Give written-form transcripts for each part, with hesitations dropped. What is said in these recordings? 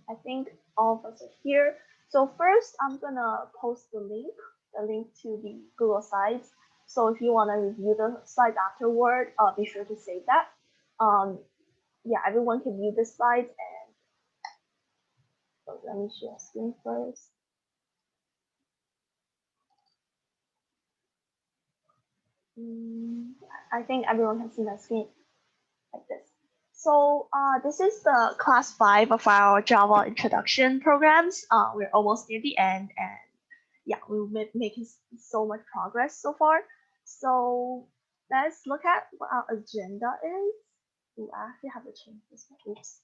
I think all of us are here. So first, I'm gonna post the link to the Google Slides. So if you wanna review the slides afterward, be sure to save that. Um, yeah, everyone can view the slides, and so let me share screen first. Mm, I think everyone can see my screen like this. So this is the class 5 of our Java introduction programs. We're almost near the end, and yeah, we're making so much progress so far. So let's look at what our agenda is. Ooh, I actually have to change this one. Oops.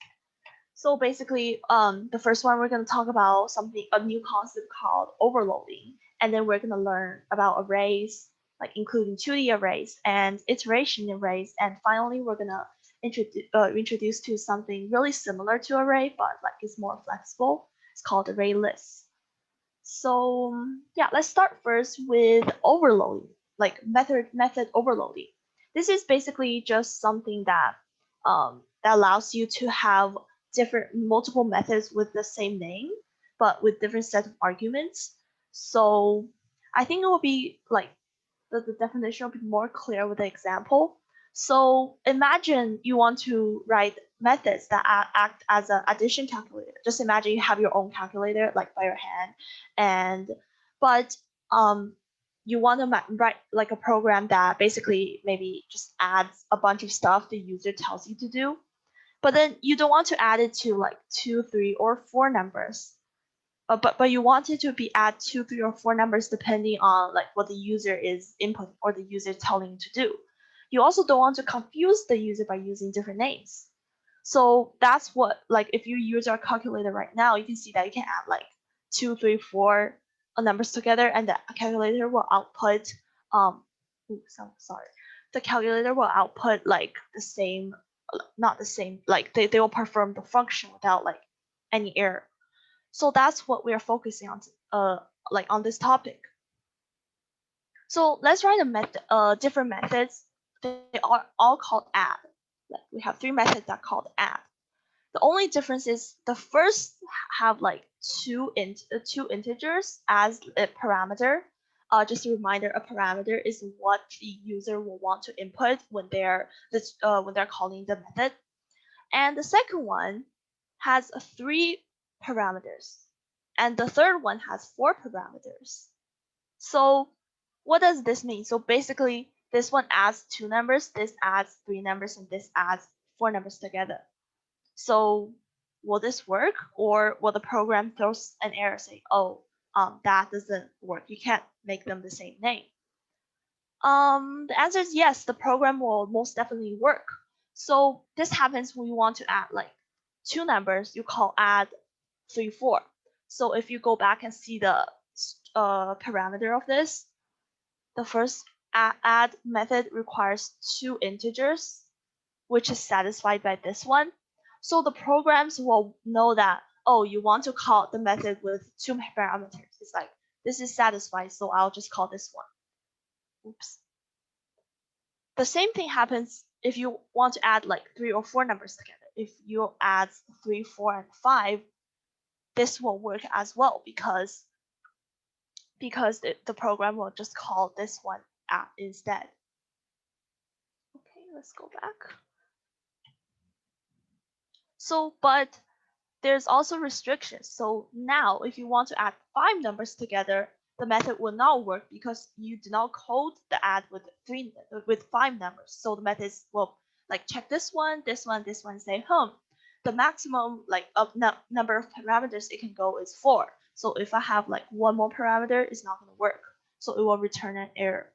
So basically, the first one we're gonna talk about a new concept called overloading, and then we're gonna learn about arrays, like including 2D arrays and iteration arrays, and finally we're gonna introduce to something really similar to array, but like it's more flexible. It's called array lists. So yeah, let's start first with overloading, like method overloading. This is basically just something that allows you to have different multiple methods with the same name, but with different set of arguments. So I think it will be like the definition will be more clear with the example. So imagine you want to write methods that act as an addition calculator. Just imagine you have your own calculator, like by your hand, and but you want to write like a program that basically maybe just adds a bunch of stuff the user tells you to do, but then you don't want to add it to like 2, 3, or 4 numbers. But you want it to be add 2, 3, or 4 numbers depending on like what the user is inputting or the user is telling you to do. You also don't want to confuse the user by using different names. So that's what, like if you use our calculator right now, you can see that you can add like 2, 3, 4 numbers together, and the calculator will output sorry, the calculator will output like the same, not the same, like they will perform the function without like any error. So that's what we are focusing on, like on this topic. So let's write different methods. They are all called add. Like we have 3 methods that are called add. The only difference is the first have like two integers as a parameter. Just a reminder, a parameter is what the user will want to input when they're calling the method. And the second one has 3 parameters, and the third one has 4 parameters. So what does this mean? So basically, this one adds 2 numbers, this adds 3 numbers, and this adds 4 numbers together. So will this work, or will the program throw an error say, oh, that doesn't work, you can't make them the same name? The answer is yes, the program will most definitely work. So this happens when you want to add like 2 numbers, you call add 3, 4. So if you go back and see the parameter of this, the first add method requires 2 integers, which is satisfied by this one. So the programs will know that, oh, you want to call the method with 2 parameters. It's like, this is satisfied, so I'll just call this one. Oops. The same thing happens if you want to add like 3 or 4 numbers together. If you add 3, 4, and 5, this will work as well because the program will just call this one instead. Okay, let's go back. So, but there's also restrictions. So now if you want to add 5 numbers together, the method will not work because you do not code the add with 5 numbers. So the methods will like check this one, this one, this one, say, the maximum like of number of parameters it can go is 4. So if I have like one more parameter, it's not going to work. So it will return an error.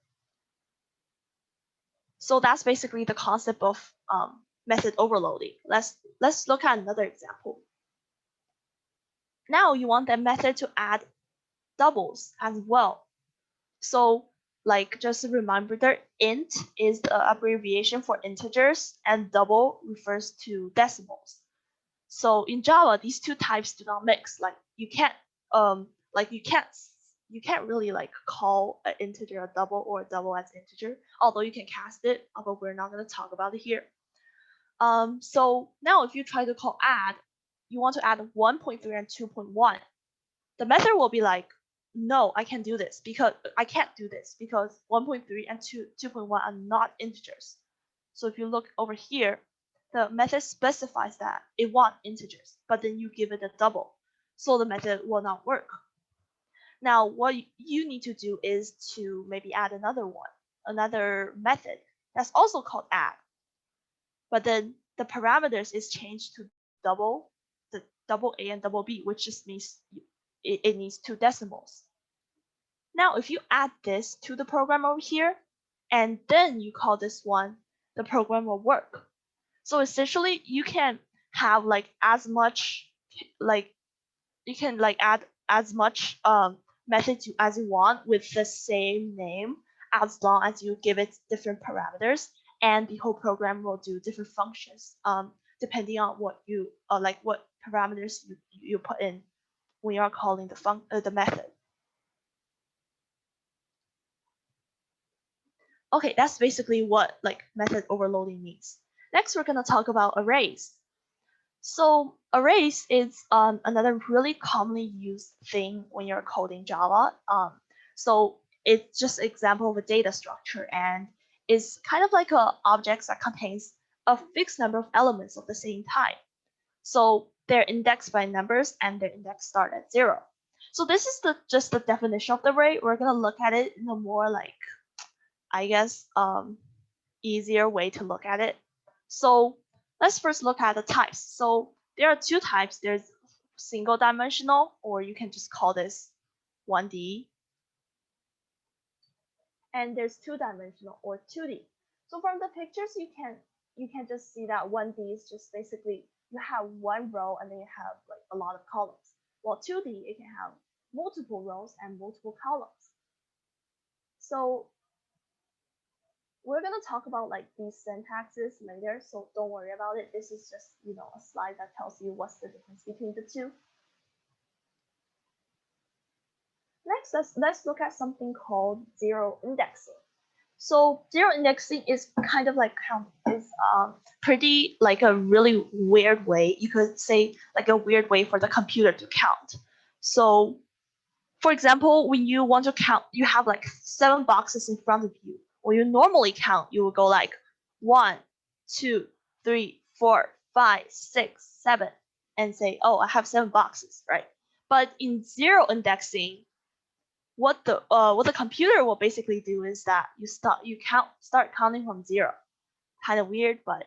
So that's basically the concept of method overloading. Let's look at another example. Now you want that method to add doubles as well. So like just a reminder, int is the abbreviation for integers and double refers to decimals. So in Java, these 2 types do not mix. Like you can't really like call an integer a double or a double as integer, although you can cast it, but we're not going to talk about it here. So now if you try to call add, you want to add 1.3 and 2.1, the method will be like, no, I can't do this because 1.3 and 2.1 are not integers. So if you look over here, the method specifies that it wants integers, but then you give it a double. So the method will not work. Now, what you need to do is to maybe add another method that's also called add. But then the parameters is changed to double A and double B, which just means it needs 2 decimals. Now, if you add this to the program over here, and then you call this one, the program will work. So essentially, you can have like as much like you can like add as much method as you want with the same name, as long as you give it different parameters, and the whole program will do different functions depending on what you what parameters you put in when you are calling the method. Okay, that's basically what like method overloading means. Next, we're gonna talk about arrays. So arrays is another really commonly used thing when you're coding Java. So it's just an example of a data structure, and is kind of like a object that contains a fixed number of elements of the same type. So they're indexed by numbers, and their index start at 0. So this is just the definition of the array. We're gonna look at it in a more like, I guess, easier way to look at it. So let's first look at the types. So there are 2 types. There's single dimensional, or you can just call this 1D. And there's 2-dimensional, or 2D. So from the pictures, you can just see that 1D is just basically you have one row and then you have like a lot of columns. While 2D, it can have multiple rows and multiple columns. So we're gonna talk about like these syntaxes later, so don't worry about it. This is just a slide that tells you what's the difference between the two. Next, let's look at something called zero indexing. So zero indexing is kind of like pretty like a really weird way. You could say like a weird way for the computer to count. So for example, when you want to count, you have like 7 boxes in front of you. When you normally count, you will go like 1, 2, 3, 4, 5, 6, 7, and say, oh, I have 7 boxes, right? But in zero indexing, what the computer will basically do is that you start counting from 0. Kind of weird, but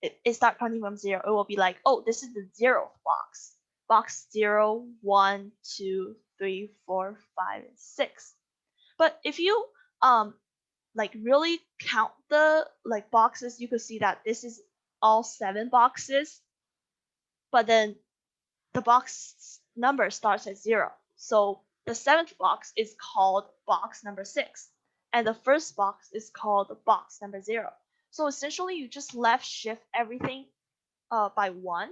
it start counting from 0. It will be like, oh, this is the 0th box. Box 0, 1, 2, 3, 4, 5, and 6. But if you like really count the like boxes, you could see that this is all 7 boxes, but then the box number starts at 0. So the 7th box is called box number 6, and the first box is called box number 0. So essentially, you just left shift everything by 1,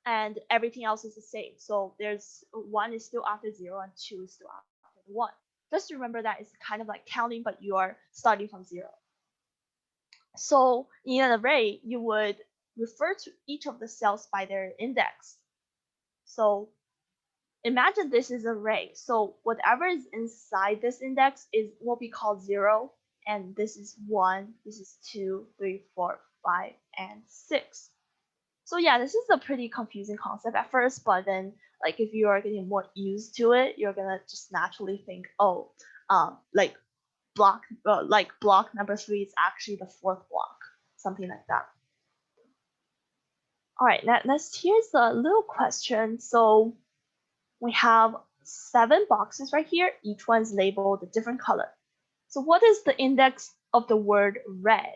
and everything else is the same. So there's 1 is still after 0, and 2 is still after 1. Just remember that it's kind of like counting, but you are starting from 0. So in an array, you would refer to each of the cells by their index. So imagine this is an array. So whatever is inside this index is what we call 0, and this is 1, this is 2, 3, 4, 5, and 6. So yeah, this is a pretty confusing concept at first, but then like if you are getting more used to it, you're gonna just naturally think, oh, like block number 3 is actually the 4th block, something like that. All right, next here's a little question. So we have 7 boxes right here. Each one's labeled a different color. So what is the index of the word red?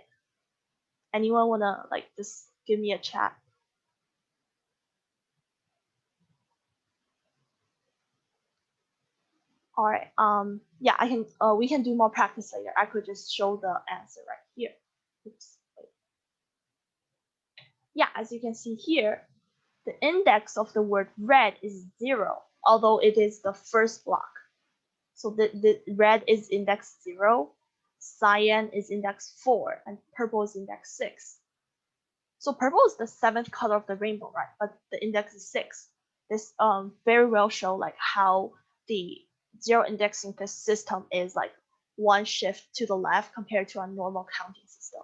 Anyone wanna like just give me a chat? All right. Yeah, I can. We can do more practice later. I could just show the answer right here. Oops. Yeah, as you can see here, the index of the word red is 0, although it is the first block. So the red is index 0, cyan is index 4, and purple is index 6. So purple is the 7th color of the rainbow, right? But the index is 6. This very well show like how the zero indexing system is like one shift to the left compared to a normal counting system.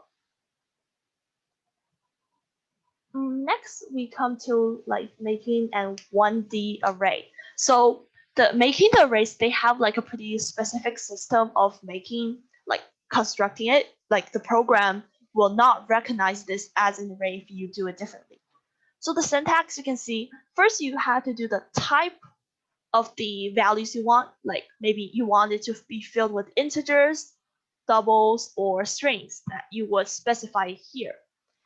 Next, we come to like making a 1D array. So making the arrays, they have like a pretty specific system of making, like constructing it. Like the program will not recognize this as an array if you do it differently. So the syntax, you can see, first you have to do the type of the values you want. Like maybe you want it to be filled with integers, doubles, or strings that you would specify here.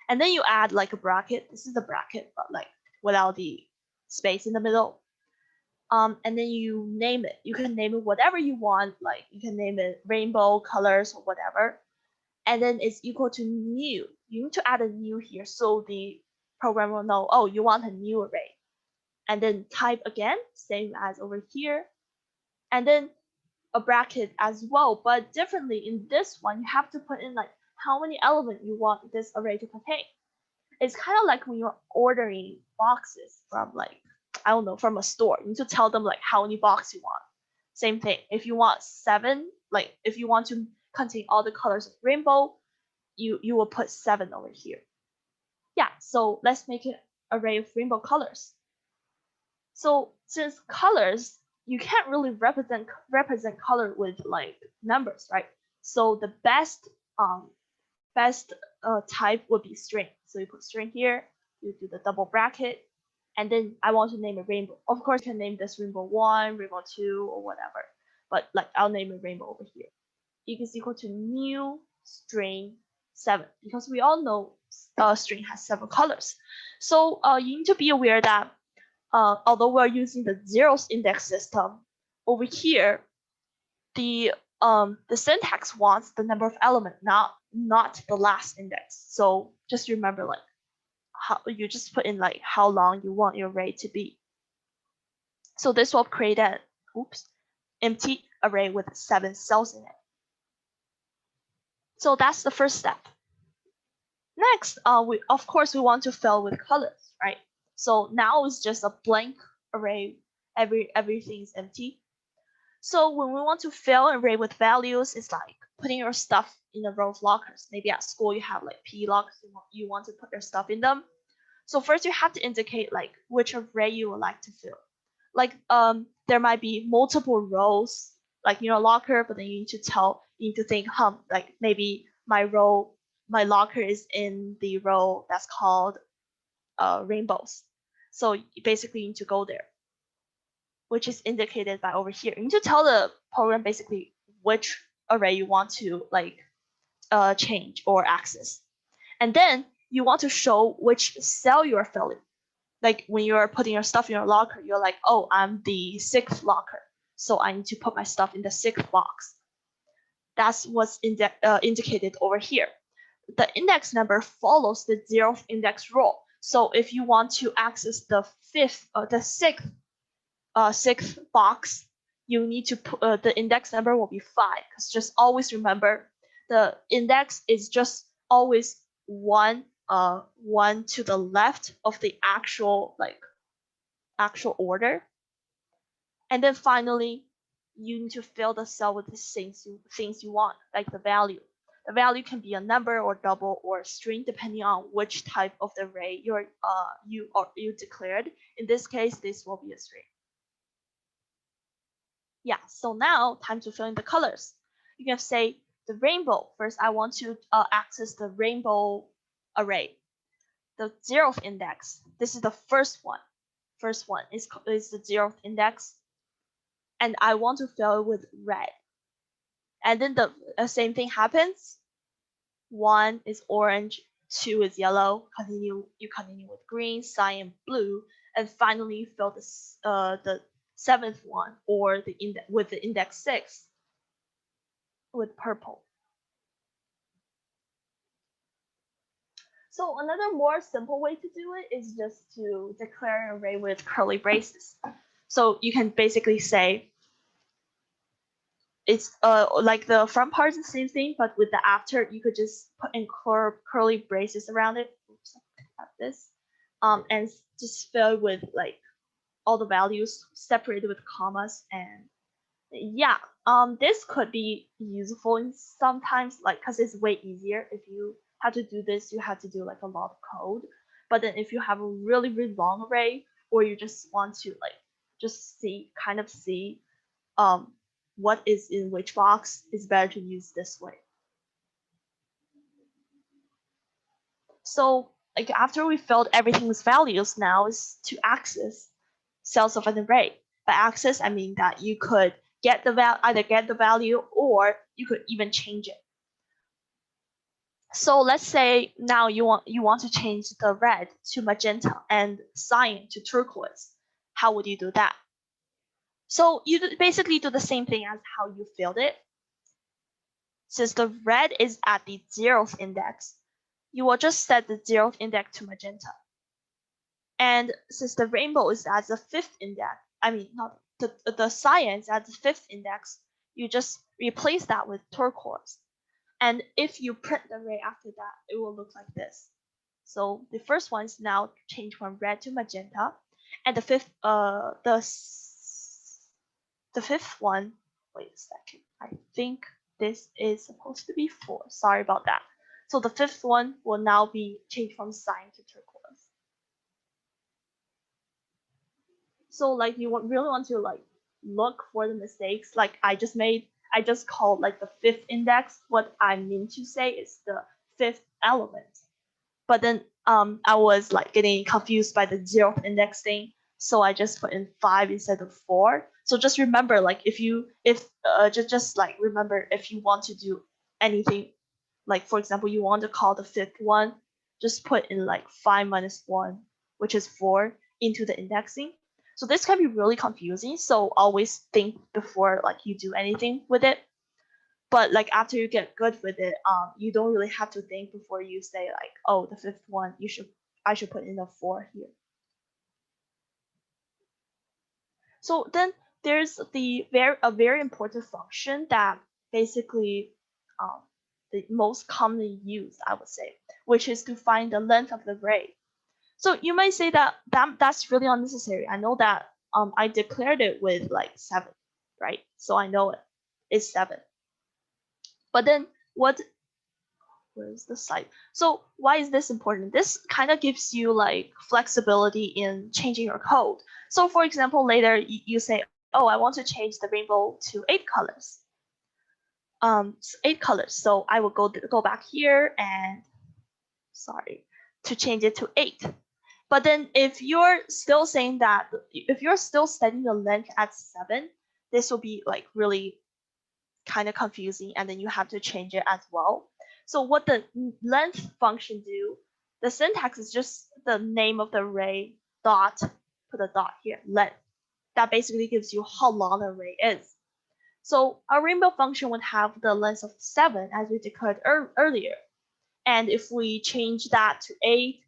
And then you add like a bracket. This is the bracket, but like without the space in the middle. And then you name it. You can name it whatever you want. Like you can name it rainbow colors or whatever. And then it's equal to new. You need to add a new here so the program will know, oh, you want a new array. And then type again, same as over here. And then a bracket as well, but differently in this one, you have to put in like how many elements you want this array to contain. It's kind of like when you're ordering boxes from like, I don't know, from a store. You need to tell them like how many boxes you want. Same thing. If you want 7, like if you want to contain all the colors of rainbow, you will put 7 over here. Yeah, so let's make an array of rainbow colors. So since colors, you can't really represent color with like numbers, right? So the best type would be string. So you put string here, you do the double bracket, and then I want to name a rainbow. Of course, you can name this rainbow 1, rainbow 2, or whatever. But like I'll name a rainbow over here. Is equal to new string 7 because we all know string has several colors. So you need to be aware that although we're using the zeros index system, over here, the syntax wants the number of element, not the last index. So just remember like how you just put in like how long you want your array to be. So this will create an empty array with 7 cells in it. So that's the first step. Next, we of course we want to fill with colors, right? So now it's just a blank array. Everything is empty. So when we want to fill an array with values, it's like putting your stuff in a row of lockers. Maybe at school you have like PE lockers, you want to put your stuff in them. So first you have to indicate like which array you would like to fill. Like there might be multiple rows like in your locker, but then you need to think, like maybe my locker is in the row that's called rainbows. So you basically need to go there, which is indicated by over here. You need to tell the program basically which array you want to like change or access. And then you want to show which cell you're filling. Like when you're putting your stuff in your locker, you're like, oh, I'm the 6th locker. So I need to put my stuff in the 6th box. That's what's indicated over here. The index number follows the 0th index row. So if you want to access the 6th box, you need to put the index number will be 5. Because just always remember, the index is just always one to the left of the actual order. And then finally, you need to fill the cell with the things you want, like the value. The value can be a number or double or a string, depending on which type of the array you declared. In this case, this will be a string. Yeah, so now time to fill in the colors. You can say the rainbow. First, I want to access the rainbow array. The 0th index. This is the first one. First one is the 0th index. And I want to fill it with red. And then the same thing happens. 1 is orange, 2 is yellow. You continue with green, cyan, blue, and finally you fill the 7th one or with the index 6 with purple. So another more simple way to do it is just to declare an array with curly braces. So you can basically say it's like the front part is the same thing, but with the after, you could just put in curly braces around it. Oops. have this, and just fill with like all the values separated with commas. And yeah, this could be useful in sometimes, like, because it's way easier if you have to do this, you have to do like a lot of code. But then if you have a really, really long array, or you just want to like just kind of see what is in which box, it's better to use this way. So like after we filled everything's values, now is to access cells of an array. By access, I mean that you could get the either get the value, or you could even change it. So let's say now you want to change the red to magenta and cyan to turquoise. How would you do that? So you basically do the same thing as how you filled it. Since the red is at the 0th index, you will just set the 0th index to magenta. And since the rainbow is at the 5th index, I mean, not the cyan is at the 5th index, you just replace that with turquoise. And if you print the array after that, it will look like this. So the first one is now changed from red to magenta, and the fifth one, wait a second, I think this is supposed to be 4. Sorry about that. So the 5th one will now be changed from cyan to turquoise. So like you really want to like look for the mistakes. Like I just called like the 5th index. What I mean to say is the 5th element. But then I was like getting confused by the 0th index thing, so I just put in 5 instead of 4. So just remember, like if just like remember, if you want to do anything, like for example, you want to call the 5th one, just put in like 5 minus 1, which is 4, into the indexing. So this can be really confusing. So always think before like you do anything with it. But like after you get good with it, you don't really have to think before you say like, oh, the 5th one, I should put in a 4 here. So then there's a very important function that basically the most commonly used, I would say, which is to find the length of the array. So you might say that's really unnecessary. I know that I declared it with like 7, right? So I know it's 7. But then where's the site? So why is this important? This kind of gives you like flexibility in changing your code. So for example, later you say, oh, I want to change the rainbow to 8 colors. 8 colors. So I will go back here and to change it to 8. But then if you're still saying that, if you're still setting the length at 7, this will be like really kind of confusing, and then you have to change it as well. So what the length function do, the syntax is just the name of the array dot, put a dot here, length. That basically gives you how long the array is. So our rainbow function would have the length of 7 as we declared earlier. And if we change that to 8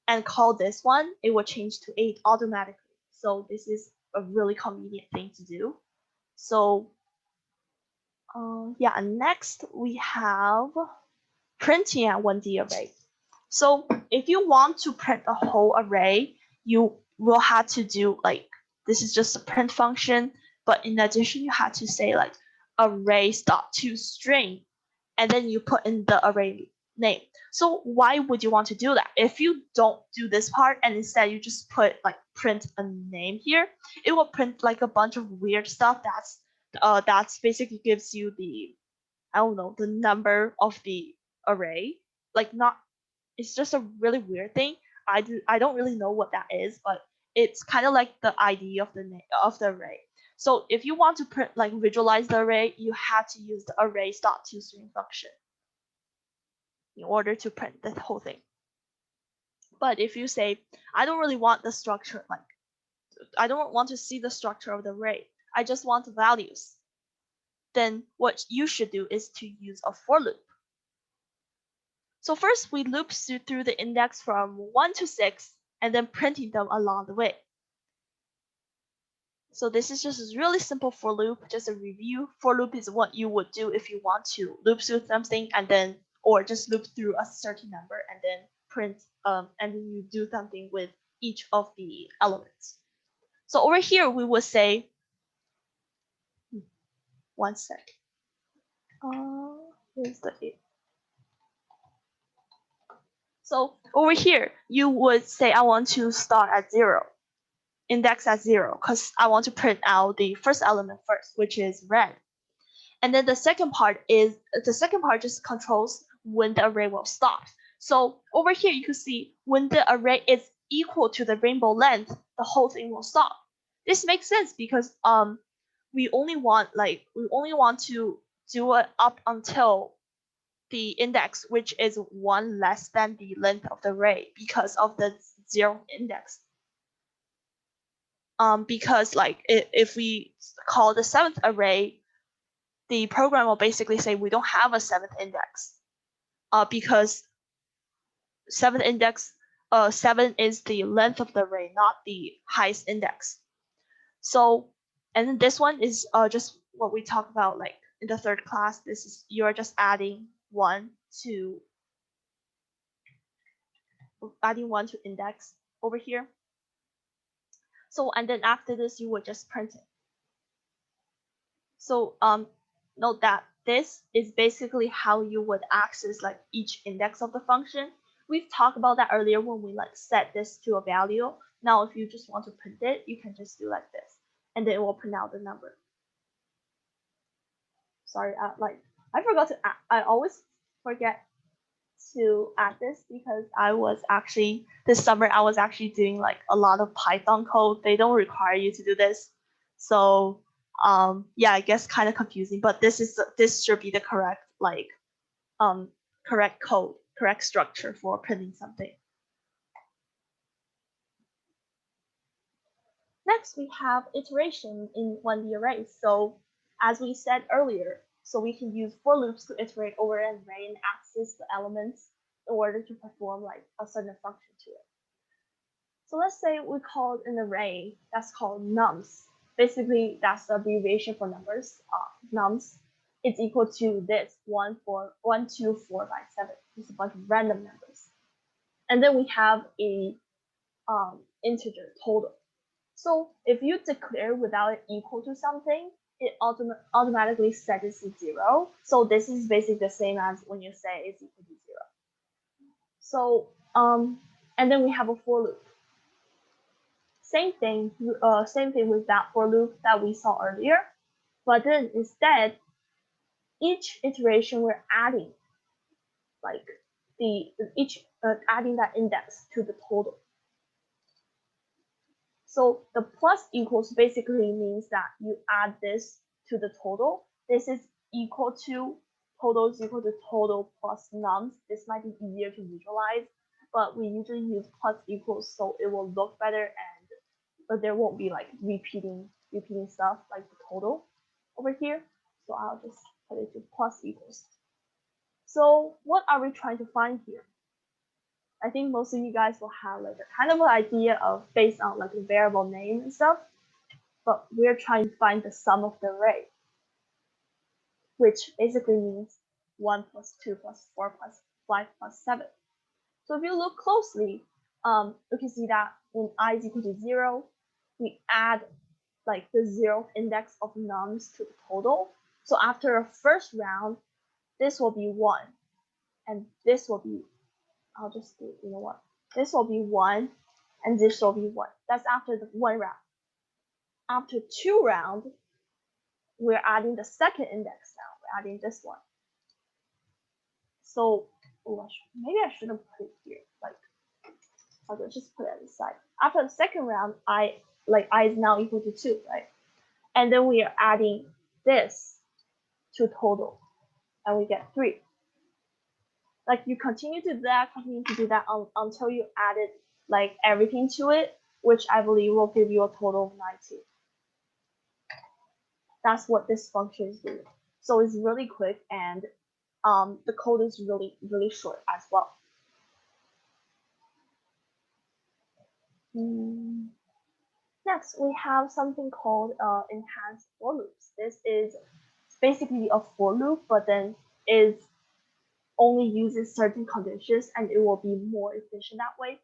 and call this one, it will change to 8 automatically. So this is a really convenient thing to do. So yeah, next we have printing at 1D array. So if you want to print the whole array, you will have to do like, this is just a print function, but in addition, you have to say like arrays.toString, and then you put in the array name. So why would you want to do that? If you don't do this part and instead you just put like print a name here, it will print like a bunch of weird stuff that's basically gives you the, I don't know, the number of the array. Like not, it's just a really weird thing. I don't really know what that is, but it's kind of like the ID of the name of the array. So if you want to print like visualize the array, you have to use the arrays.toString function in order to print the whole thing. But if you say, I don't really want the structure, like I don't want to see the structure of the array, I just want the values, then what you should do is to use a for loop. So first we loop through the index from 1 to 6 and then printing them along the way. So this is just a really simple for loop, just a review. For loop is what you would do if you want to loop through something and then, or just loop through a certain number and then print and then you do something with each of the elements. So over here we would say, one sec. Here's the it. So over here you would say I want to start at 0, index at 0, because I want to print out the first element first, which is red. And then the second part just controls when the array will stop. So over here you can see when the array is equal to the rainbow length, the whole thing will stop. This makes sense because we only want to do it up until the index, which is 1 less than the length of the array because of the 0 index. Because like if we call the 7th array, the program will basically say we don't have a 7th index, because 7th index 7 is the length of the array, not the highest index. So, and then this one is just what we talked about like in the 3rd class. This is you're just adding 1 to index over here. So, and then after this you would just print it. So note that this is basically how you would access like each index of the function. We've talked about that earlier when we like set this to a value. Now if you just want to print it, you can just do like this, and then it will print out the number. Sorry, I forgot to add, I always forget to add this because this summer I was actually doing like a lot of Python code. They don't require you to do this. So yeah, I guess kind of confusing, but this should be the correct correct code, correct structure for printing something. Next, we have iteration in 1D arrays. So as we said earlier, so we can use for loops to iterate over an array and access the elements in order to perform like a certain function to it. So let's say we call an array that's called nums. Basically, that's the abbreviation for numbers. Nums is equal to this 1, 2, 4, 5, 7. It's a bunch of random numbers. And then we have a integer total. So if you declare without it equal to something, it automatically sets it to 0. So this is basically the same as when you say it's equal to 0. So and then we have a for loop. Same thing with that for loop that we saw earlier, but then instead, each iteration we're adding like adding that index to the total. So the plus equals basically means that you add this to the total. This is equal to total is equal to total plus nums. This might be easier to visualize, but we usually use plus equals so it will look better, and but there won't be like repeating stuff like the total over here. So I'll just put it to plus equals. So what are we trying to find here? I think most of you guys will have like a kind of an idea of based on like a variable name and stuff, but we're trying to find the sum of the array, which basically means 1 plus 2 plus 4 plus 5 plus 7. So if you look closely, you can see that when I is equal to 0, we add like the 0th index of nums to the total. So after a first round, this will be 1, and this will be, I'll just do, you know what? This will be 1, and this will be 1. That's after the 1 round. After 2 rounds, we're adding the second index now. We're adding this one. So maybe I shouldn't put it here. Like, I'll just put it on the side. After the second round, I is now equal to 2, right? And then we are adding this to total, and we get 3. Like you continue to do that until you added like everything to it, which I believe will give you a total of 90. That's what this function is doing. So it's really quick, and the code is really, really short as well. Next, we have something called enhanced for loops. This is basically a for loop, but then is only uses certain conditions and it will be more efficient that way.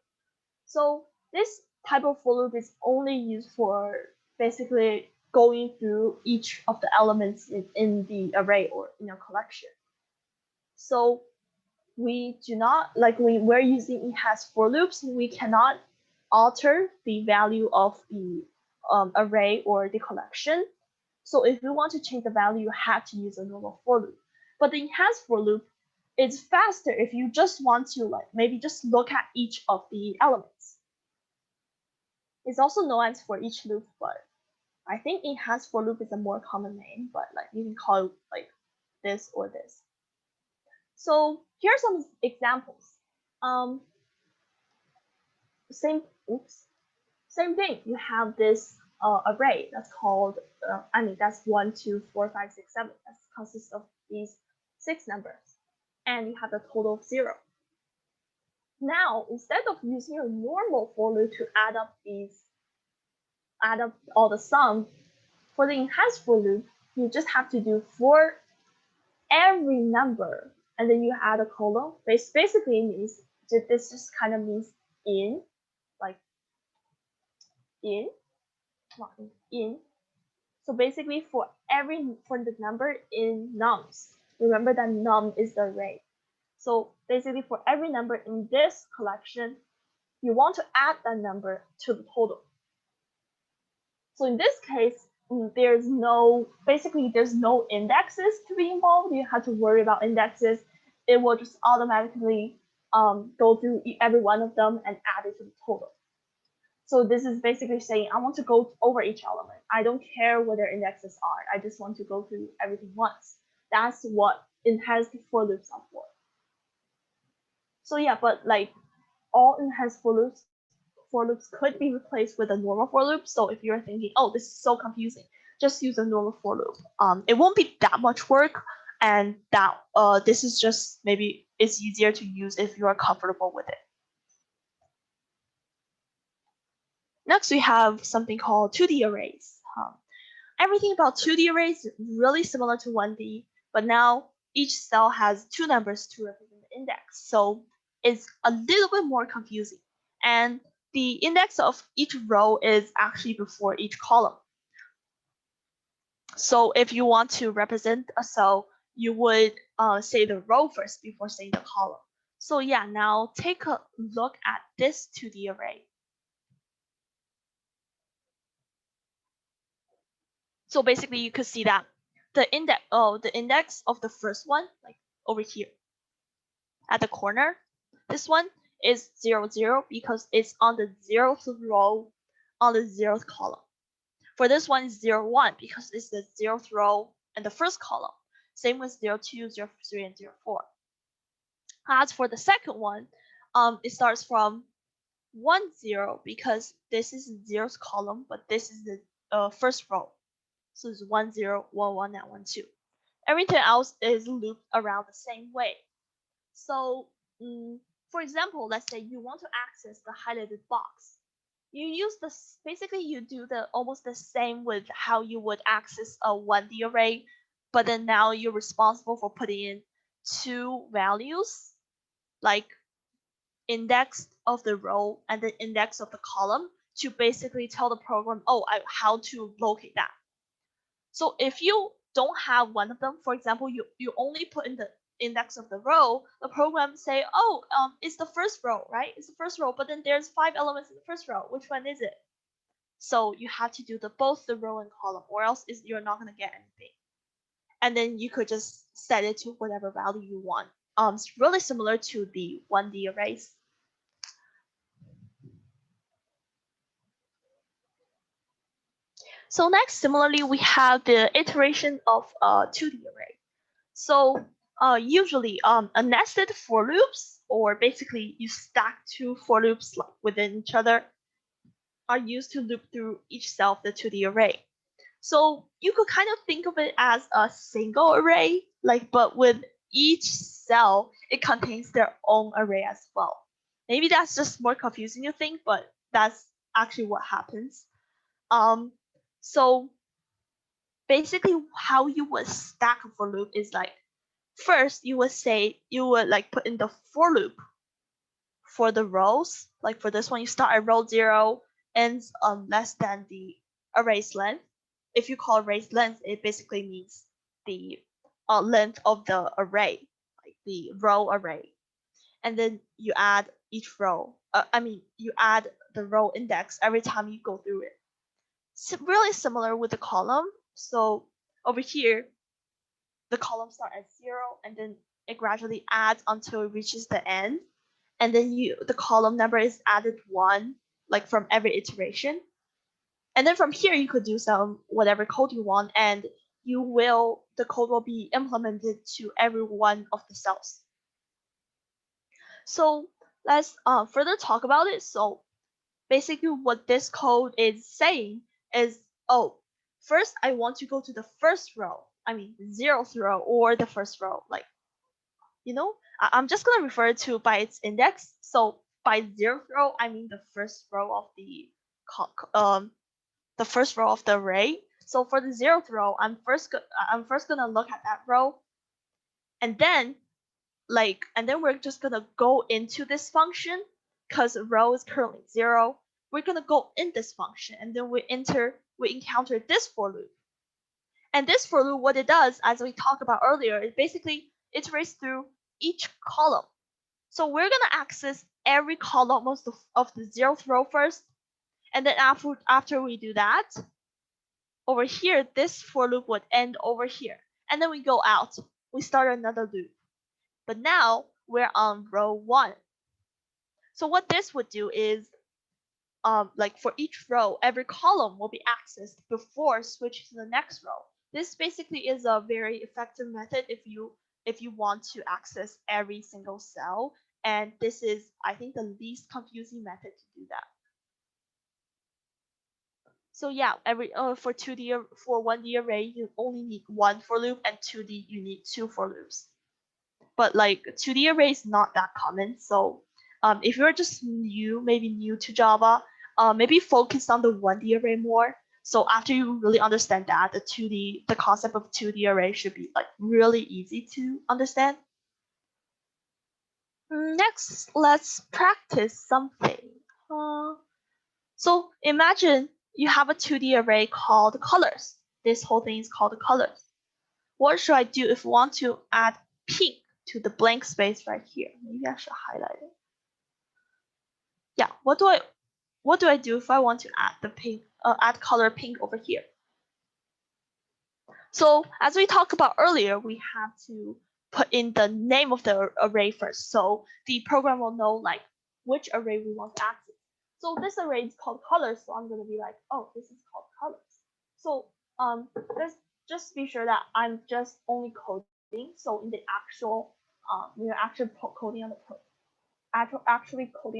So this type of for loop is only used for basically going through each of the elements in the array or in a collection. So we do not, like when we're using it-has for loops, we cannot alter the value of the array or the collection. So if you want to change the value, you have to use a normal for loop. But the it-has for loop is faster if you just want to like maybe just look at each of the elements. It's also known as for each loop, but I think it-has for loop is a more common name, but like you can call it like this or this. So here are some examples. Same thing. You have this array that's called, that's 1, 2, 4, 5, 6, 7. That consists of these 6 numbers. And you have a total of 0. Now, instead of using a normal for loop to add up all the sum, for the it-has for loop, you just have to do for every number, and then you add a colon. Basically means this just kind of means in, like in. So basically for the number in nums, remember that num is the array. So basically for every number in this collection, you want to add that number to the total. So in this case, there's no indexes to be involved. You have to worry about indexes. It will just automatically go through every one of them and add it to the total. So this is basically saying I want to go over each element. I don't care what their indexes are. I just want to go through everything once. That's what it-has for loops are for. So yeah, but like all it-has for loops could be replaced with a normal for loop. So if you're thinking, oh, this is so confusing, just use a normal for loop. It won't be that much work, and that this is just maybe it's easier to use if you are comfortable with it. Next, we have something called 2D arrays. Everything about 2D arrays is really similar to 1D, but now each cell has 2 numbers to represent the index. So it's a little bit more confusing. And the index of each row is actually before each column. So if you want to represent a cell, you would say the row first before saying the column. So yeah, now take a look at this 2D array. So basically, you could see that the index of the first one, like over here at the corner, this one is 0, 0 because it's on the 0th row on the 0th column. For this one is 0, 1 because it's the 0th row and the first column. Same with 0, 2, 0, 3, and 0, 4. As for the second one, it starts from 1, 0 because this is the 0th column, but this is the first row. So it's 1, 0, 1, 1, and 1, 2. Everything else is looped around the same way. So, for example, let's say you want to access the highlighted box. You use basically you do almost the same with how you would access a 1D array, but then now you're responsible for putting in 2 values, like index of the row and the index of the column, to basically tell the program, how to locate that. So if you don't have one of them, for example, you only put in the index of the row, the program say, it's the first row, right? It's the first row, but then there's 5 elements in the first row. Which one is it? So you have to do both the row and column, or else you're not going to get anything. And then you could just set it to whatever value you want. It's really similar to the 1D arrays. So next, similarly, we have the iteration of a 2D array. So usually a nested for loops, or basically you stack 2 for loops within each other, are used to loop through each cell of the 2D array. So you could kind of think of it as a single array, but with each cell, it contains their own array as well. Maybe that's just more confusing you think, but that's actually what happens. So basically how you would stack a for loop is like, first you would like put in the for loop for the rows. Like for this one, you start at row 0, ends less than the array's length. If you call array's length, it basically means the length of the array, like the row array. And then you add each row. You add the row index every time you go through it. Really similar with the column. So over here, the column starts at 0, and then it gradually adds until it reaches the end. And then the column number is added 1, like from every iteration. And then from here, you could do some whatever code you want, and the code will be implemented to every one of the cells. So let's further talk about it. So basically what this code is saying is, first I want to go to the first row, the 0th row, or the first row. Like, I'm just going to refer to by its index. So by 0th row, I mean the first row of the array. So for the 0th row, I'm first going to look at that row, and then we're just going to go into this function because row is currently 0. We're going to go in this function, and then we encounter this for loop. And this for loop, what it does, as we talked about earlier, it basically iterates through each column. So we're going to access every column of the 0th row first. And then after we do that, over here, this for loop would end over here. And then we go out. We start another loop. But now we're on row 1. So what this would do is, like for each row, every column will be accessed before switching to the next row. This basically is a very effective method if you want to access every single cell, and this is, I think, the least confusing method to do that. So yeah, for 1D array, you only need 1 for loop, and 2D you need 2 for loops. But like 2D array is not that common, so if you're just maybe new to Java, maybe focus on the 1D array more. So after you really understand that, the concept of 2D array should be like really easy to understand. Next, let's practice something. So imagine you have a 2D array called colors. This whole thing is called colors. What should I do if I want to add pink to the blank space right here? Maybe I should highlight it. Yeah, what do I do if I want to add the pink, add color pink over here? So as we talked about earlier, we have to put in the name of the array first. So the program will know like which array we want to access. So this array is called colors. So I'm going to be like, oh, this is called colors. So let's just be sure that I'm just only coding. So in the actual, when you're actually coding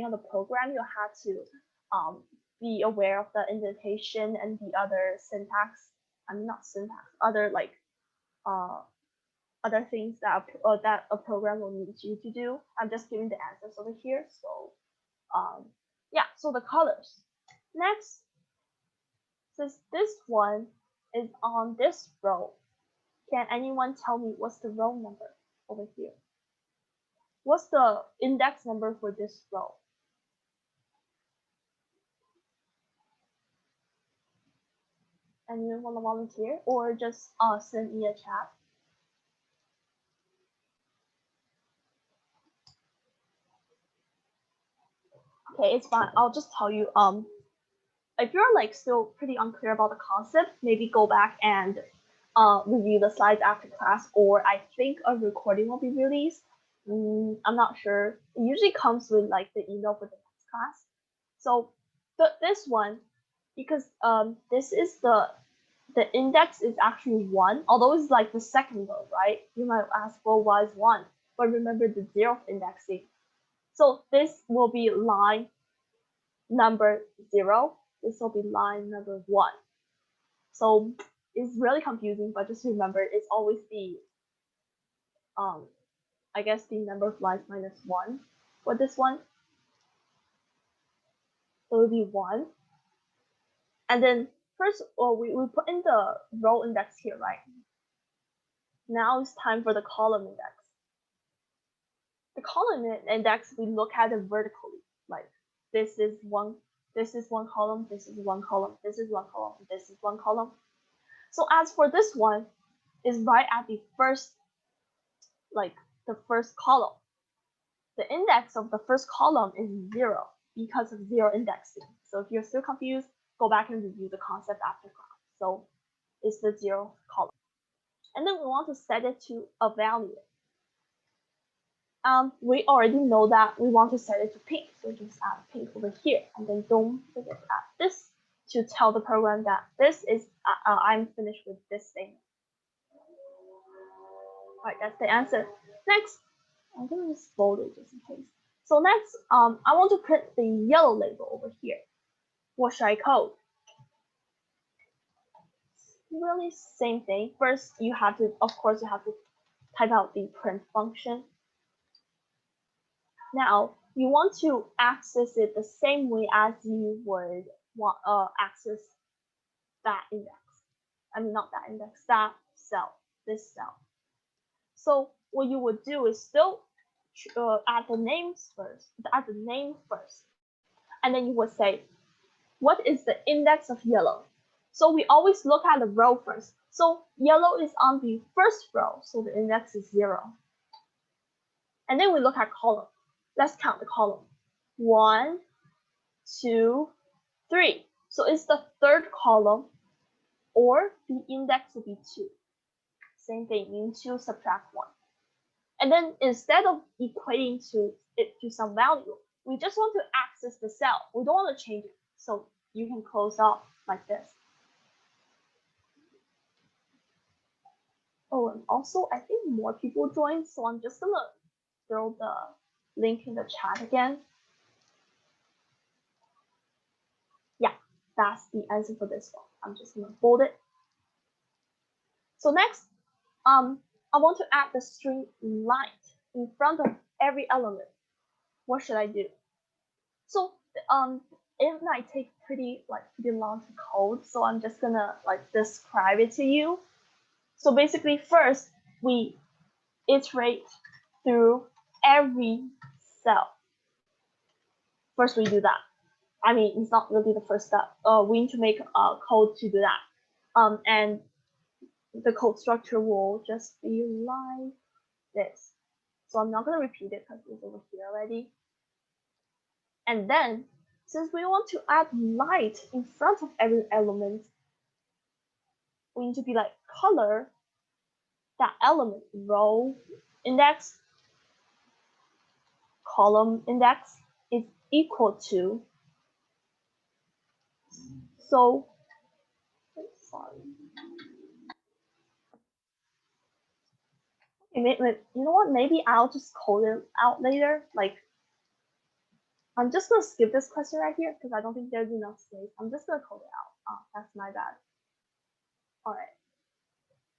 on the program, you have to be aware of the indentation and the other syntax. Not syntax, other like other things that a program will need you to do. I'm just giving the answers over here. So yeah, so the colors. Next, since this one is on this row, can anyone tell me what's the row number over here? What's the index number for this row? Anyone want to volunteer or just send me a chat? Okay, it's fine. I'll just tell you. If you're like still pretty unclear about the concept, maybe go back and review the slides after class, or I think a recording will be released. I'm not sure. It usually comes with like the email for the next class. So this one, because this is the index is actually 1, although it's like the second row, right? You might ask, well, why is 1? But remember the 0th indexing. So this will be line number 0. This will be line number 1. So it's really confusing, but just remember it's always the I guess the number of lines minus 1 for this one. So it will be 1. And then first, we put in the row index here, right? Now it's time for the column index. The column index, we look at it vertically, like this is one column, this is one column, this is one column, this is one column. So as for this one, is right at the first, like the first column. The index of the first column is 0 because of 0 indexing. So if you're still confused, go back and review the concept after class. So it's the 0 column. And then we want to set it to a value. We already know that we want to set it to pink, so just add pink over here, and then don't forget to add this to tell the program that this is I'm finished with this thing. All right, that's the answer. Next, I'm gonna just bold it just in case. So next, I want to print the yellow label over here. What should I code? Really same thing. First, you have to, of course, you have to type out the print function. Now, you want to access it the same way as you would want access that index. I mean, not that index, that cell, this cell. So what you would do is still add the name first, and then you would say, what is the index of yellow? So we always look at the row first. So yellow is on the first row, so the index is 0. And then we look at column. Let's count the column. 1, 2, 3. So it's the third column, or the index will be 2. Same thing, you need to subtract 1. And then instead of equating it to some value, we just want to access the cell. We don't want to change it. So you can close off like this. Oh, and also I think more people joined, so I'm just gonna throw the link in the chat again. Yeah, that's the answer for this one. I'm just gonna bold it. So next, I want to add the string light in front of every element. What should I do? So it might take pretty long to code, so I'm just gonna describe it to you. So basically, first we iterate through every cell. First we do that. I mean, it's not really the first step. We need to make a code to do that. And the code structure will just be like this. So I'm not gonna repeat it because it's over here already. And then, since we want to add light in front of every element, we need to be like color that element row index column index is equal to. So, sorry. Okay, you know what? Maybe I'll just code it out later. I'm just gonna skip this question right here because I don't think there's enough space. I'm just gonna code it out. Oh, that's my bad. All right.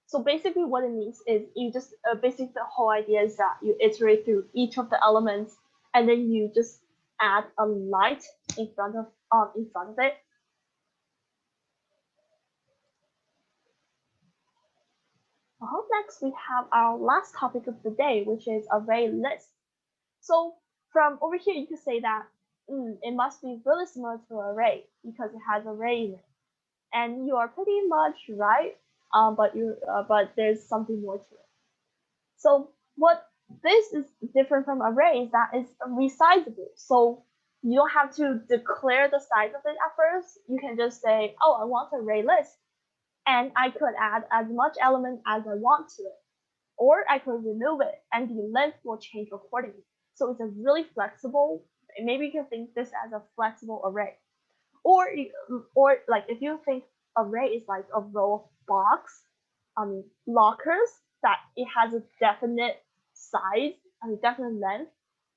So basically what it means is you just basically the whole idea is that you iterate through each of the elements and then you just add a light in front of it. Next we have our last topic of the day, which is array list. So from over here you can say that it must be really similar to an array because it has array in it, and you are pretty much right. But there's something more to it. So what this is different from array is that it's resizable. So you don't have to declare the size of it at first. You can just say, oh, I want an array list. And I could add as much element as I want to it. Or I could remove it and the length will change accordingly. So it's a really flexible, maybe you can think this as a flexible array. Or like if you think array is like a row of box, lockers that it has a definite size and a definite length.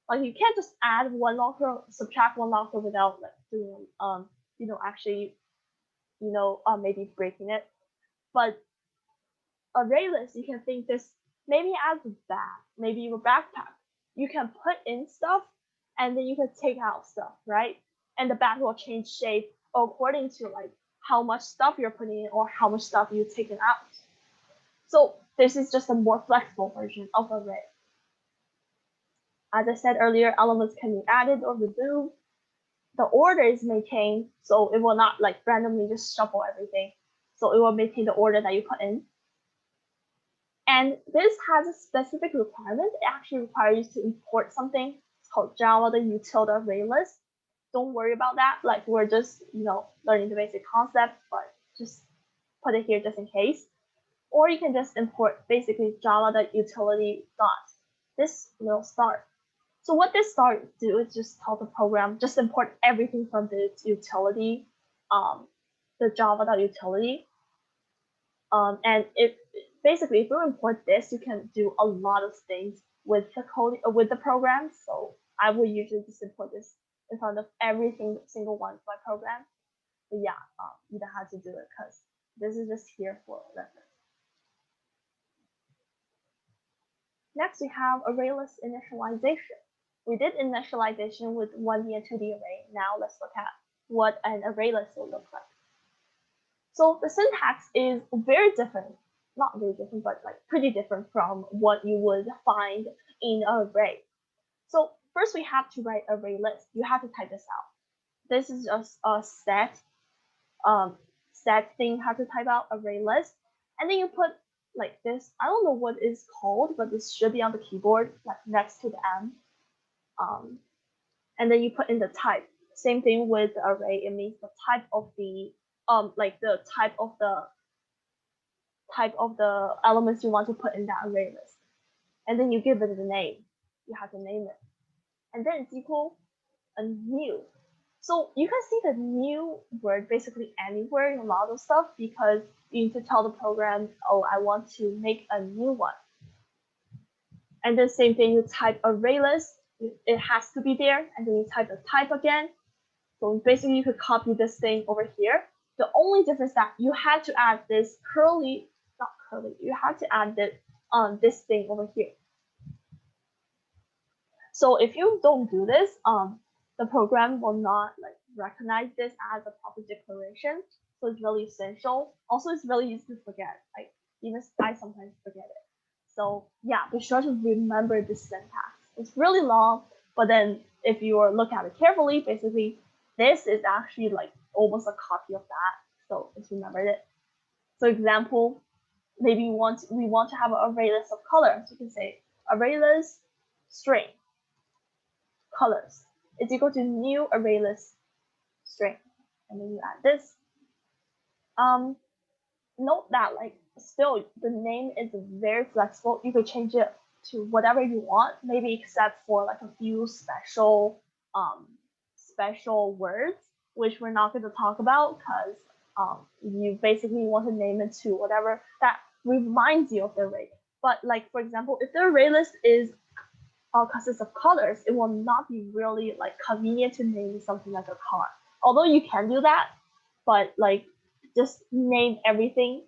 Like you can't just add one locker, subtract one locker without doing actually maybe breaking it. But array list, you can think this maybe as a bag, maybe your backpack. You can put in stuff and then you can take out stuff, right? And the bag will change shape according to how much stuff you're putting in or how much stuff you've taken out. So this is just a more flexible version of array. As I said earlier, elements can be added or removed. The order is maintained, so it will not like randomly just shuffle everything. So it will maintain the order that you put in. And this has a specific requirement. It actually requires you to import something. It's called Java the util array list. Don't worry about that. Like we're just learning the basic concept, but just put it here just in case. Or you can just import basically Java the utility dot this little star. So what this star do is just tell the program just import everything from the utility, the Java.utility. And if you import this, you can do a lot of things with the code with the program. So I will usually just import this in front of every single one of my program. But yeah, you don't have to do it because this is just here for reference. Next, we have ArrayList initialization. We did initialization with 1D and 2D array. Now let's look at what an ArrayList will look like. So the syntax is very different, not very different, but like pretty different from what you would find in an array. So first we have to write array list. You have to type this out. This is just a set thing you have to type out, array list. And then you put like this. I don't know what it's called, but this should be on the keyboard, like next to the M. And then you put in the type. Same thing with the array. It means the type of the the type of the elements you want to put in that array list. And then you give it a name. You have to name it. And then it's equal a new. So you can see the new word basically anywhere in a lot of stuff because you need to tell the program, oh, I want to make a new one. And then same thing, you type array list, it has to be there, and then you type the type again. So basically you could copy this thing over here. The only difference that you had to add this you have to add this thing over here. So if you don't do this, the program will not like recognize this as a proper declaration. So it's really essential. Also, it's really easy to forget. Like even I sometimes forget it. So yeah, be sure to remember this syntax. It's really long, but then if you look at it carefully, basically this is actually like almost a copy of that. So just remember it. So example, maybe we want to have an array list of colors. You can say array list string colors is equal to new array list string, and then you add this. Note that like still the name is very flexible. You could change it to whatever you want, maybe except for like a few special words, which we're not going to talk about because you basically want to name it to whatever that reminds you of the array. But like for example, if the array list is consists of colors, it will not be really like convenient to name something like a car. Although you can do that, but like just name everything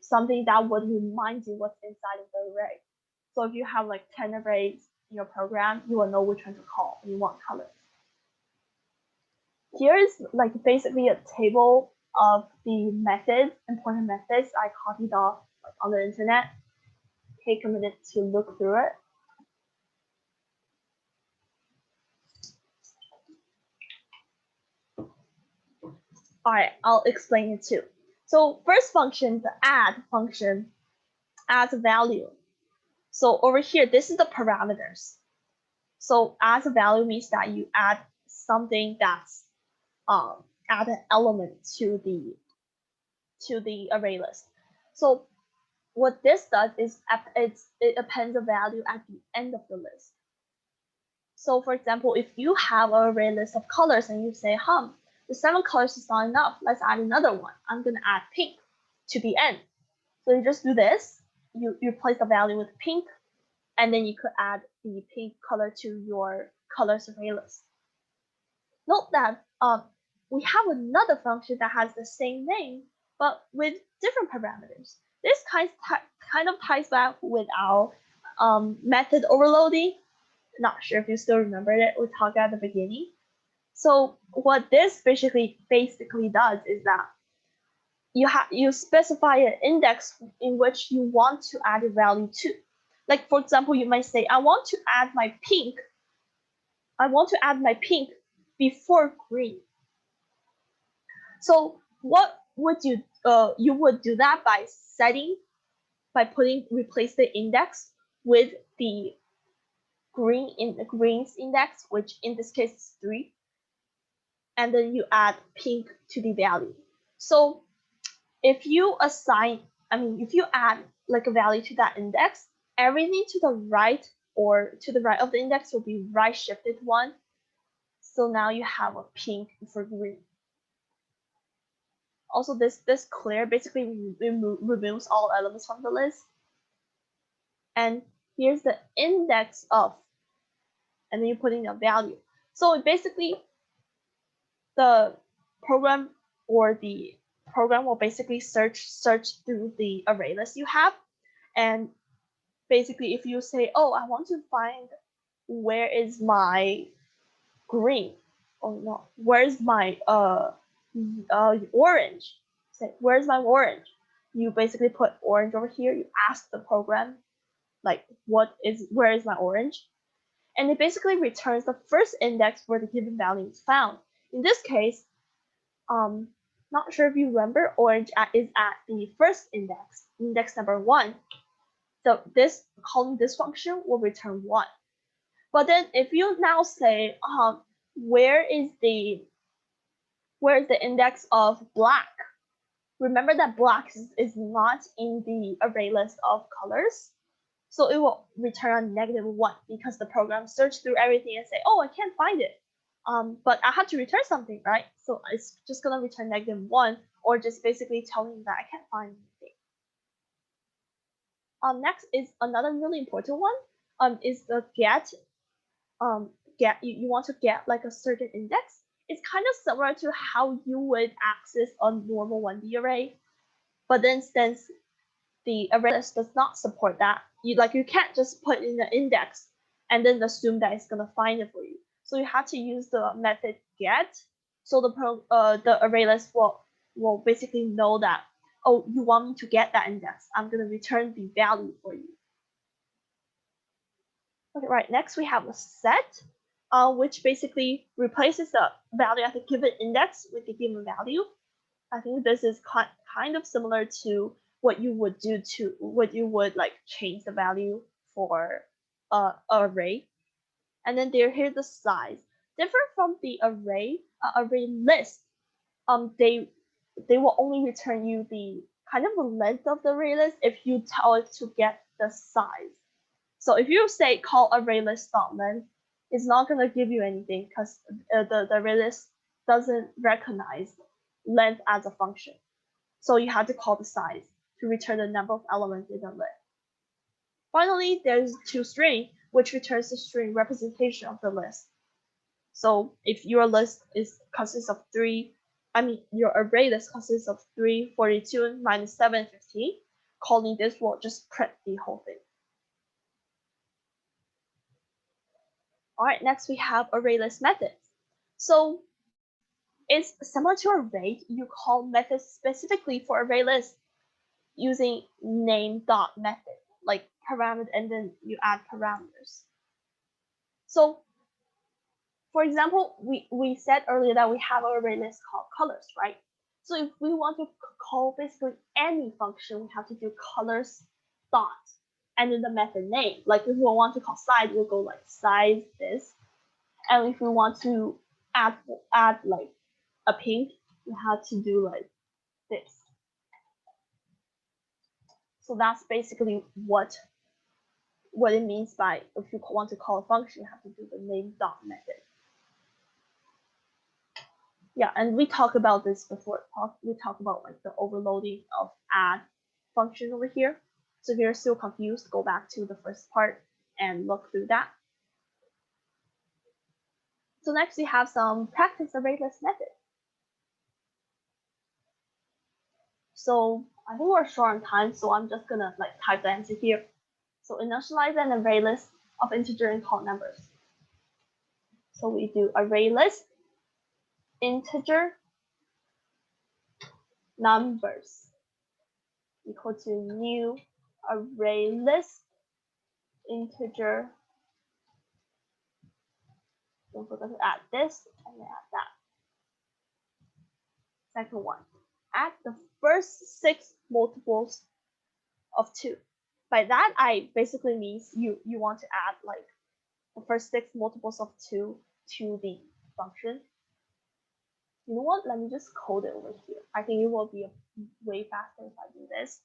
something that would remind you what's inside of the array. So if you have like 10 arrays in your program, you will know which one to call when you want colors. Here is like basically a table of the methods, important methods I copied off like, on the internet. Take a minute to look through it. All right, I'll explain it too. So first function, the add function, adds a value. So over here, this is the parameters. So adds a value means that you add something that's add an element to the array list. So what this does is it appends a value at the end of the list. So for example, if you have an array list of colors and you say, the 7 colors is not enough, let's add another one. I'm gonna add pink to the end. So you just do this, you replace the value with pink, and then you could add the pink color to your colors array list. Note that we have another function that has the same name, but with different parameters. This kind of ties back with our method overloading. Not sure if you still remember it. We talked at the beginning. So what this basically does is that you specify an index in which you want to add a value to. Like for example, you might say, I want to add my pink before green. So what would you would do that by replace the index with the green's index, which in this case is 3, and then you add pink to the value. So if you add like a value to that index, everything to the right of the index will be right shifted 1. So now you have a pink for green. Also, this clear basically removes all elements from the list. And here's the index of, and then you put in a value. So basically, the program will basically search through the array list you have. And basically, if you say, oh, I want to find where is my green, or no, where's my orange? Say, where's my orange? You basically put orange over here. You ask the program, like, where is my orange? And it basically returns the first index where the given value is found. In this case, not sure if you remember, orange is at the first index number 1. So calling this function will return 1. But then if you now say, where is the index of black? Remember that black is not in the array list of colors. So it will return -1 because the program searched through everything and say, oh, I can't find it. But I have to return something, right? So it's just gonna return -1, or just basically telling that I can't find anything. Next is another really important one. Is the get. You want to get like a certain index. It's kind of similar to how you would access a normal 1D array, but then since the array list does not support that, you can't just put in the index and then assume that it's gonna find it for you. So you have to use the method get. So the array list will basically know that, oh, you want me to get that index. I'm gonna return the value for you. Okay, right. Next we have a set, which basically replaces the value at the given index with the given value. I think this is kind of similar to what you would change the value for an array. And then here's the size. Different from the array list, they will only return you the kind of the length of the array list if you tell it to get the size. So if you say call array list.length, it's not gonna give you anything because the array list doesn't recognize length as a function. So you have to call the size to return the number of elements in the list. Finally, there's toString, which returns the string representation of the list. So if your list consists of 3, your array list consists of 3, 42, minus 7, 15, calling this will just print the whole thing. All right, next we have array list methods. So it's similar to array. You call methods specifically for array list using name.method, like parameter, and then you add parameters. So for example, we said earlier that we have an array list called colors, right? So if we want to call basically any function, we have to do colors dot and then the method name. Like if we want to call size, we'll go like size this. And if we want to add like a pink, we have to do like this. So that's basically what it means by if you want to call a function, you have to do the name.method. Yeah, and we talked about this before. We talked about like the overloading of add function over here. So if you're still confused, go back to the first part and look through that. So next we have some practice array list methods. So I think we're short on time, so I'm just gonna like type the answer here. So initialize an array list of integer and call numbers. So we do array list integer numbers equal to new array list integer. Don't forget to add this and then add that. Second one, add the first 6 multiples of 2. By that, I basically means you want to add like the first 6 multiples of 2 to the function. You know what? Let me just code it over here. I think it will be way faster if I do this.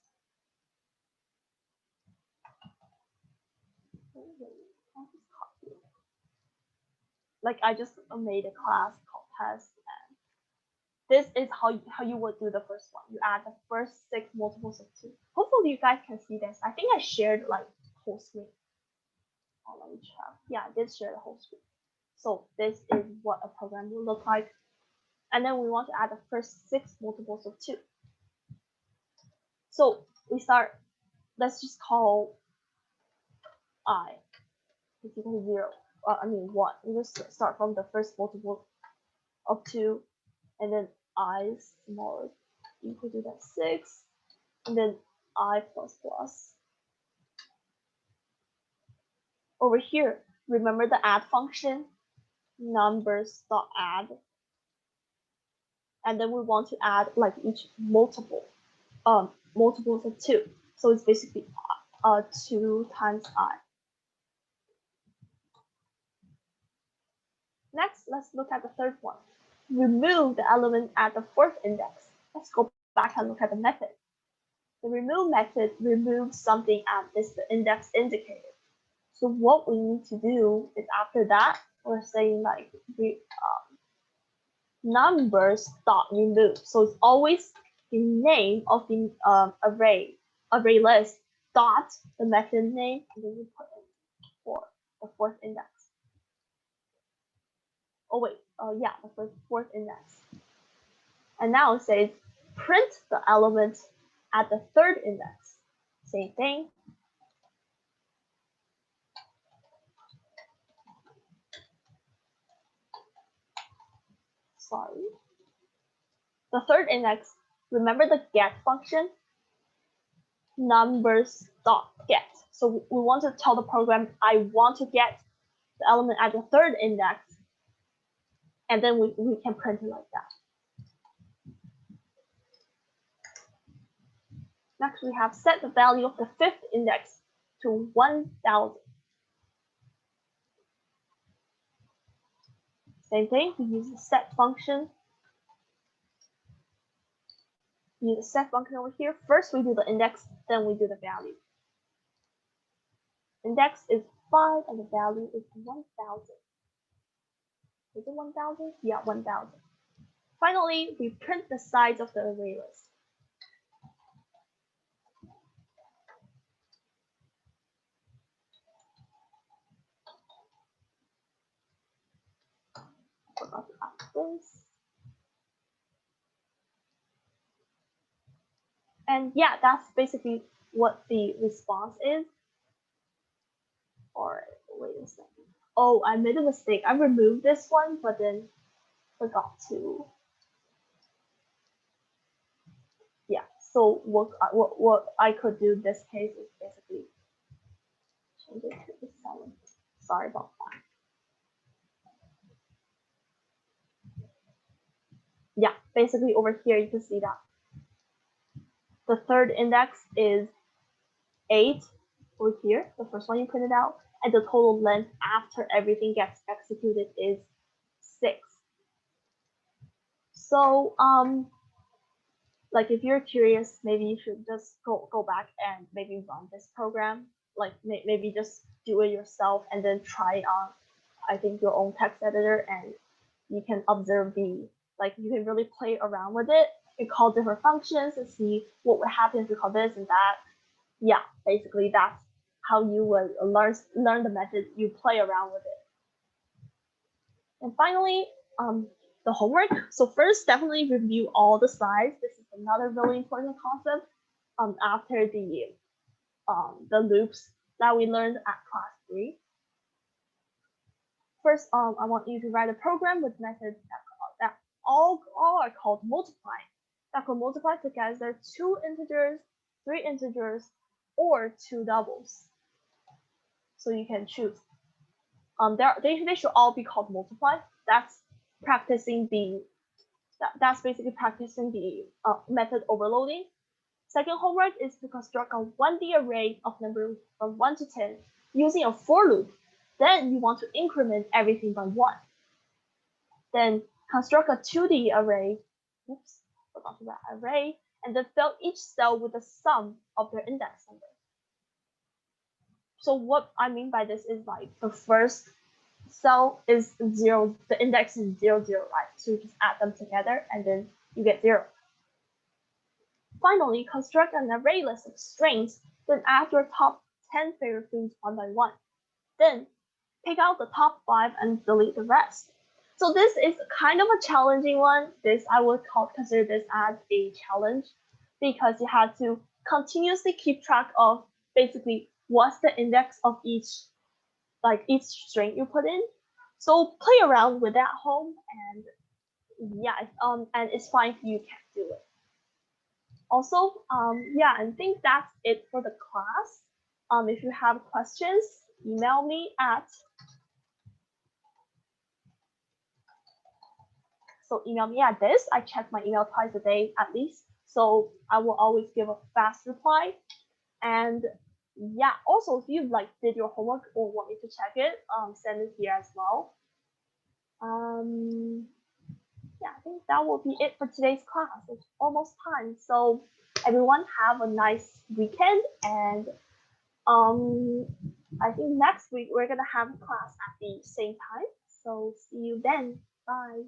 Like I just made a class called test, and this is how you would do the first one. You add the first 6 multiples of 2. Hopefully you guys can see this. I think I shared like whole screen. Oh, let me check. Yeah, I did share the whole screen. So this is what a program will look like. And then we want to add the first 6 multiples of 2. So we start, let's just call I is equal to 0. I mean 1. We just start from the first multiple of 2, and then I smaller equal to that 6, and then I plus plus. Over here, remember the add function, numbers dot add, and then we want to add like each multiples of 2. So it's basically 2 times I. Next, let's look at the third one. Remove the element at the 4th index. Let's go back and look at the method. The remove method removes something at this index indicator. So what we need to do is after that, we're saying like numbers dot remove. So it's always the name of the array list dot the method name, and then you put in for the 4th index. Oh wait, yeah, the 4th index. And now it says print the element at the 3rd index. Same thing. Sorry. The 3rd index, remember the get function? Numbers dot get. So we want to tell the program I want to get the element at the 3rd index, and then we can print it like that. Next, we have set the value of the 5th index to 1000. Same thing, we use the set function. Use the set function over here. First, we do the index, then we do the value. Index is 5 and the value is 1000. Is it 1000? Yeah, 1000. Finally, we print the size of the array list. Forgot to add this. And yeah, that's basically what the response is. Or wait a second. Oh, I made a mistake. I removed this one, but then forgot to. Yeah. So what I could do in this case is basically change it to the 7. Sorry about that. Yeah, basically over here you can see that the 3rd index is 8 over here, the first one you printed out, and the total length after everything gets executed is 6. So like if you're curious, maybe you should just go back and maybe run this program, like maybe just do it yourself and then try it on, I think, your own text editor, and you can observe you can really play around with it and call different functions and see what would happen if you call this and that. Yeah, basically that's how you would learn the method. You play around with it. And finally, the homework. So first, definitely review all the slides. This is another really important concept. After the loops that we learned at class 3. First, I want you to write a program with methods that all are called multiplying. that could multiply together 2 integers, 3 integers, or 2 doubles. So you can choose. They should all be called multiply. That's basically practicing the method overloading. Second homework is to construct a 1D array of numbers from 1 to 10 using a for loop. Then you want to increment everything by 1. Then construct a 2D array. Oops, forgot that array, and then fill each cell with the sum of their index number. So what I mean by this is like the first cell is 0, the index is 0, 0, right? So you just add them together and then you get 0. Finally, construct an array list of strings, then add your top 10 favorite foods one by one. Then pick out the top 5 and delete the rest. So this is kind of a challenging one. I would consider this as a challenge because you have to continuously keep track of basically what's the index of each string you put in. So play around with that at home, and yeah, and it's fine if you can't do it. Also, yeah, I think that's it for the class. If you have questions, email me at this. I check my email twice a day at least, so I will always give a fast reply. And yeah, also if you did your homework or want me to check it, send it here as well. Yeah, I think that will be it for today's class. It's almost time, so everyone have a nice weekend, and I think next week we're gonna have a class at the same time. So see you then. Bye.